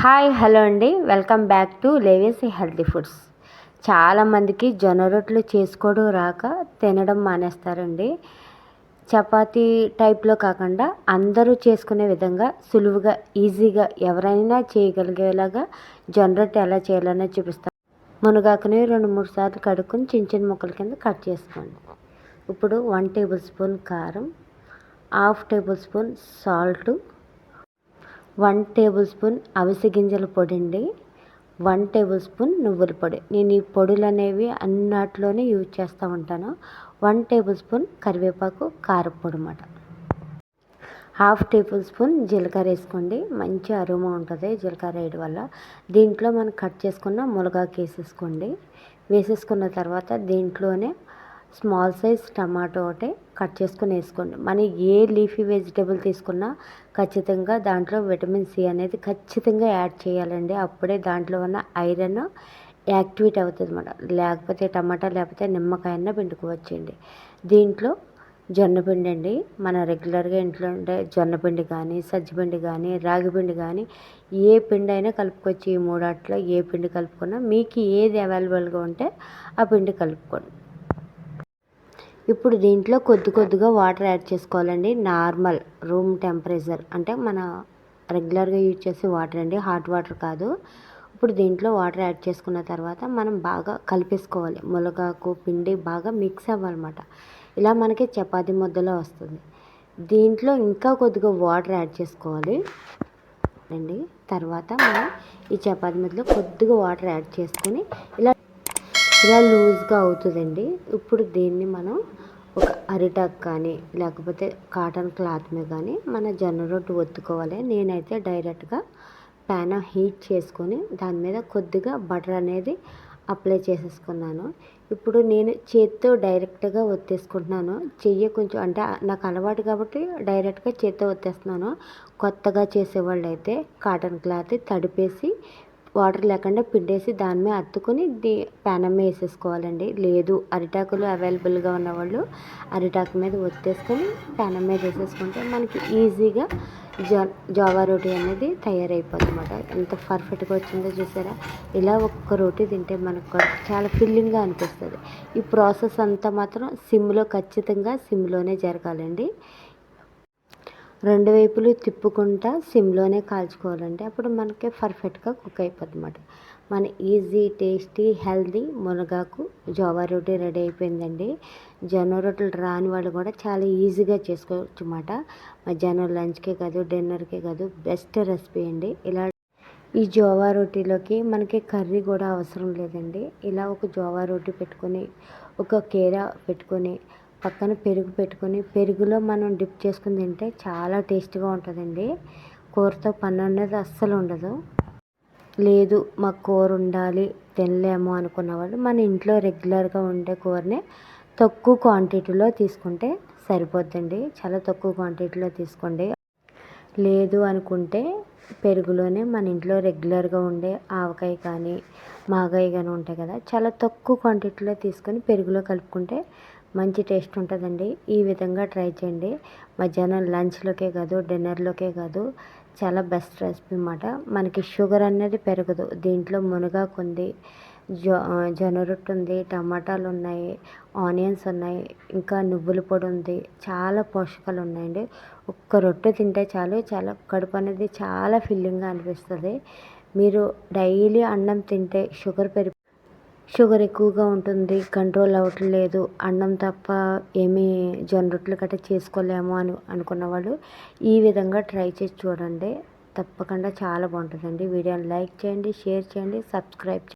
Hi hello అండి, welcome back to లేవేసి healthy foods. చాలామందికి జొన్న రొట్టెలు చేసుకోవడం రాక తినడం మానేస్తారండి. చపాతీ టైప్లో కాకుండా అందరూ చేసుకునే విధంగా సులువుగా ఈజీగా ఎవరైనా చేయగలిగేలాగా జొన్న రొట్టె ఎలా చేయాలనే చూపిస్తాను. మునగాకుని 2-3 సార్లు కడుక్కొని చిన్న చిన్న ముక్కల కింద కట్ చేసుకోండి. ఇప్పుడు 1 టేబుల్ స్పూన్ కారం, 1/2 table spoon salt, 1 table spoon అవిసె గింజల పొడి అండి, 1 టేబుల్ స్పూన్ నువ్వుల పొడి. నేను ఈ పొడులు అనేవి అన్నిట్లోనే యూజ్ చేస్తూ ఉంటాను. 1 టేబుల్ స్పూన్ కరివేపాకు కారపొడి అన్నమాట. 1/2 టేబుల్ స్పూన్ జీలకర్ర వేసుకోండి, మంచి అరోమా ఉంటుంది జీలకర్ర వేయడం వల్ల. దీంట్లో మనం కట్ చేసుకున్న మునగాకు వేసేసుకోండి. వేసేసుకున్న తర్వాత దీంట్లోనే స్మాల్ సైజ్ టమాటో ఒకటి కట్ చేసుకొని వేసుకోండి. మనం ఏ లీఫీ వెజిటేబుల్ తీసుకున్నా ఖచ్చితంగా దాంట్లో విటమిన్ సి అనేది ఖచ్చితంగా యాడ్ చేయాలండి. అప్పుడే దాంట్లో ఉన్న ఐరన్ యాక్టివేట్ అవుతుంది అన్నమాట. లేకపోతే టమాటా లేకపోతే నిమ్మకాయన్న పిండుకోవచ్చండి. దీంట్లో జొన్నపిండి అండి, మన రెగ్యులర్గా ఇంట్లో ఉండే జొన్నపిండి కానీ సజ్జపిండి కానీ రాగిపిండి కానీ ఏ పిండి అయినా కలుపుకోవచ్చు. ఈ మూడాట్లో ఏ పిండి కలుపుకున్నా మీకు ఏది అవైలబుల్గా ఉంటే ఆ పిండి కలుపుకోండి. ఇప్పుడు దీంట్లో కొద్దిగా వాటర్ యాడ్ చేసుకోవాలండి. నార్మల్ రూమ్ టెంపరేచర్ అంటే మన రెగ్యులర్గా యూజ్ చేసే వాటర్ అండి, హాట్ వాటర్ కాదు. ఇప్పుడు దీంట్లో వాటర్ యాడ్ చేసుకున్న తర్వాత మనం బాగా కలిపేసుకోవాలి. మునగాకు పిండి బాగా మిక్స్ అవ్వాలన్నమాట. ఇలా మనకి చపాతీ ముద్దలో వస్తుంది. దీంట్లో ఇంకా కొద్దిగా వాటర్ యాడ్ చేసుకోవాలి అండి. తర్వాత మనం ఈ చపాతీ ముద్దలో కొద్దిగా వాటర్ యాడ్ చేసుకొని ఇలా లూజ్గా అవుతుందండి. ఇప్పుడు దీన్ని మనం ఒక అరిటాక్ కానీ లేకపోతే కాటన్ క్లాత్ మీద కానీ మన జొన్న రొట్టె ఒత్తుకోవాలి. నేనైతే డైరెక్ట్గా ప్యాన్ హీట్ చేసుకొని దాని మీద కొద్దిగా బటర్ అనేది అప్లై చేసేసుకున్నాను. ఇప్పుడు నేను చేత్తో డైరెక్ట్గా ఒత్తేసుకుంటున్నాను. చెయ్యి కొంచెం అంటే నాకు అలవాటు కాబట్టి డైరెక్ట్గా చేత్తో ఒత్తేస్తున్నాను. కొత్తగా చేసేవాళ్ళు అయితే కాటన్ క్లాత్ తడిపేసి వాటర్ లేకుండా పిండేసి దాని మీద అత్తుకొని ప్యానం మీద వేసేసుకోవాలండి. లేదు అరిటాకులు అవైలబుల్గా ఉన్నవాళ్ళు అరిటాకు మీద ఒత్తేసుకొని ప్యానం మీద వేసేసుకుంటే మనకి ఈజీగా జోవా రోటీ అనేది తయారైపోతుంది అన్నమాట. ఎంత పర్ఫెక్ట్గా వచ్చిందో చూసారా. ఇలా ఒక్క రోటీ తింటే మనకు చాలా ఫిల్లింగ్గా అనిపిస్తుంది. ఈ ప్రాసెస్ అంతా మాత్రం ఖచ్చితంగా సిమ్లోనే జరగాలండి. 2 వైపులు తిప్పుకుంటా సిమ్లోనే కాల్చుకోవాలండి. అప్పుడు మనకి పర్ఫెక్ట్గా కుక్ అయిపోతుంది అన్నమాట. మన ఈజీ టేస్టీ హెల్తీ మునగాకు జోవా రోటీ రెడీ అయిపోయిందండి. జొన్న రొట్టెలు రాని వాళ్ళు కూడా చాలా ఈజీగా చేసుకోవచ్చు అన్నమాట. మధ్యాహ్నం లంచ్కే కాదు డిన్నర్కే కాదు బెస్ట్ రెసిపీ అండి. ఇలా ఈ జోవా రోటీలోకి మనకి కర్రీ కూడా అవసరం లేదండి. ఇలా ఒక జోవా రోటీ పెట్టుకొని ఒక కీరా పెట్టుకొని పక్కన పెరుగు పెట్టుకొని పెరుగులో మనం డిప్ చేసుకుని తింటే చాలా టేస్టీగా ఉంటుందండి. కూరతో పని అనేది అస్సలు ఉండదు. లేదు మాకు కూర ఉండాలి తినలేము అనుకున్న వాళ్ళు మన ఇంట్లో రెగ్యులర్గా ఉండే కూరనే తక్కువ క్వాంటిటీలో తీసుకుంటే సరిపోద్దండి. చాలా తక్కువ క్వాంటిటీలో తీసుకోండి. లేదు అనుకుంటే పెరుగులోనే మన ఇంట్లో రెగ్యులర్గా ఉండే ఆవకాయ కానీ మాగాయ కానీ ఉంటాయి కదా, చాలా తక్కువ క్వాంటిటీలో తీసుకొని పెరుగులో కలుపుకుంటే మంచి టేస్ట్ ఉంటుందండి. ఈ విధంగా ట్రై చేయండి. మధ్యాహ్నం లంచ్లోకే కాదు డిన్నర్లోకే కాదు చాలా బెస్ట్ రెసిపీ అన్నమాట. మనకి షుగర్ అనేది పెరగదు. దీంట్లో మునగాకు ఉంది, జొన్న రొట్టె ఉంది, టమాటాలు ఉన్నాయి, ఆనియన్స్ ఉన్నాయి, ఇంకా నువ్వుల పొడి ఉంది. చాలా పోషకాలు ఉన్నాయండి. ఒక్క రొట్టె తింటే చాలు, చాలా కడుపు అనేది చాలా ఫిల్లింగ్గా అనిపిస్తుంది. మీరు డైలీ అన్నం తింటే షుగర్ ఎక్కువగా ఉంటుంది, కంట్రోల్ అవ్వట్లేదు, అన్నం తప్ప ఏమీ జొన్న రొట్టెలు గట్రా చేసుకోలేము అనుకున్న వాళ్ళు ఈ విధంగా ట్రై చేసి చూడండి. తప్పకుండా చాలా బాగుంటుందండి. వీడియోని లైక్ చేయండి, షేర్ చేయండి, సబ్స్క్రైబ్ చేయండి.